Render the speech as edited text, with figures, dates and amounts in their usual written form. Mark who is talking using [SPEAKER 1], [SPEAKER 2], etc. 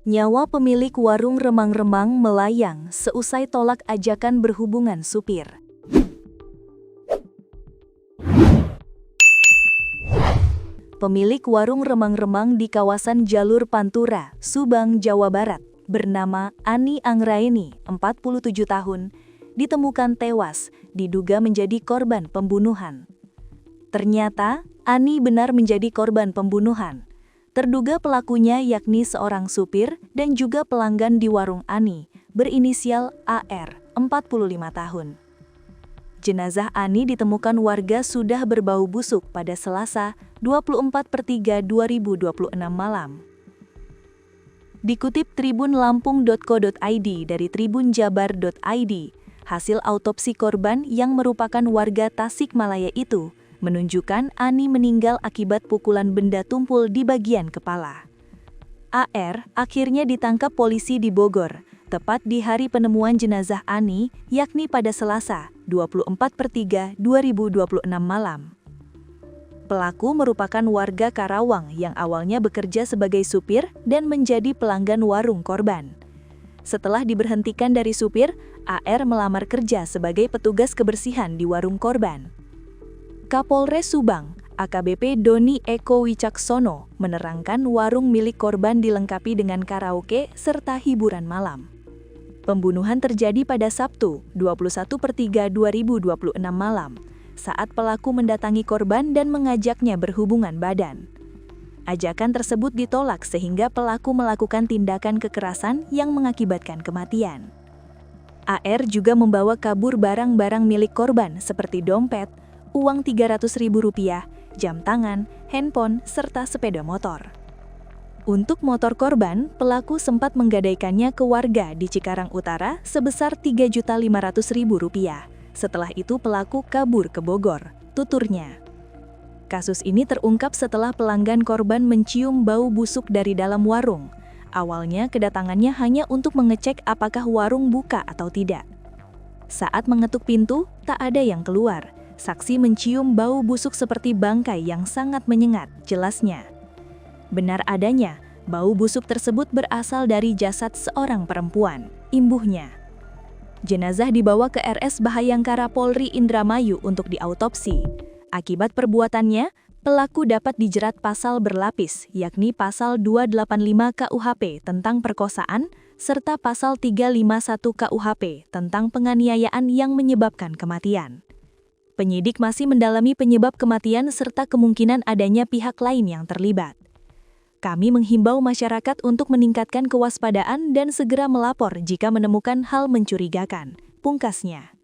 [SPEAKER 1] Nyawa pemilik warung remang-remang melayang seusai tolak ajakan berhubungan supir. Pemilik warung remang-remang di kawasan Jalur Pantura, Subang, Jawa Barat, bernama Ani Anggraeni, 47 tahun, ditemukan tewas, diduga menjadi korban pembunuhan. Ternyata, Ani benar menjadi korban pembunuhan. Terduga pelakunya yakni seorang supir dan juga pelanggan di warung Ani, berinisial AR, 45 tahun. Jenazah Ani ditemukan warga sudah berbau busuk pada Selasa, 24/3/2026 malam. Dikutip tribunlampung.co.id dari tribunjabar.id, hasil autopsi korban yang merupakan warga Tasikmalaya itu menunjukkan Ani meninggal akibat pukulan benda tumpul di bagian kepala. AR akhirnya ditangkap polisi di Bogor, tepat di hari penemuan jenazah Ani, yakni pada Selasa, 24/3/2026 malam. Pelaku merupakan warga Karawang yang awalnya bekerja sebagai supir dan menjadi pelanggan warung korban. Setelah diberhentikan dari supir, AR melamar kerja sebagai petugas kebersihan di warung korban. Kapolres Subang, AKBP Doni Eko Wicaksono, menerangkan warung milik korban dilengkapi dengan karaoke serta hiburan malam. Pembunuhan terjadi pada Sabtu, 21/3/2026 malam, saat pelaku mendatangi korban dan mengajaknya berhubungan badan. Ajakan tersebut ditolak sehingga pelaku melakukan tindakan kekerasan yang mengakibatkan kematian. AR juga membawa kabur barang-barang milik korban seperti dompet, uang Rp300.000, jam tangan, handphone, serta sepeda motor. Untuk motor korban, pelaku sempat menggadaikannya ke warga di Cikarang Utara sebesar Rp3.500.000. Setelah itu pelaku kabur ke Bogor, tuturnya. Kasus ini terungkap setelah pelanggan korban mencium bau busuk dari dalam warung. Awalnya kedatangannya hanya untuk mengecek apakah warung buka atau tidak. Saat mengetuk pintu, tak ada yang keluar. Saksi mencium bau busuk seperti bangkai yang sangat menyengat, jelasnya. Benar adanya, bau busuk tersebut berasal dari jasad seorang perempuan, imbuhnya. Jenazah dibawa ke RS Bhayangkara Polri Indramayu untuk diautopsi. Akibat perbuatannya, pelaku dapat dijerat pasal berlapis, yakni pasal 285 KUHP tentang perkosaan, serta pasal 351 KUHP tentang penganiayaan yang menyebabkan kematian. Penyidik masih mendalami penyebab kematian serta kemungkinan adanya pihak lain yang terlibat. Kami menghimbau masyarakat untuk meningkatkan kewaspadaan dan segera melapor jika menemukan hal mencurigakan, pungkasnya.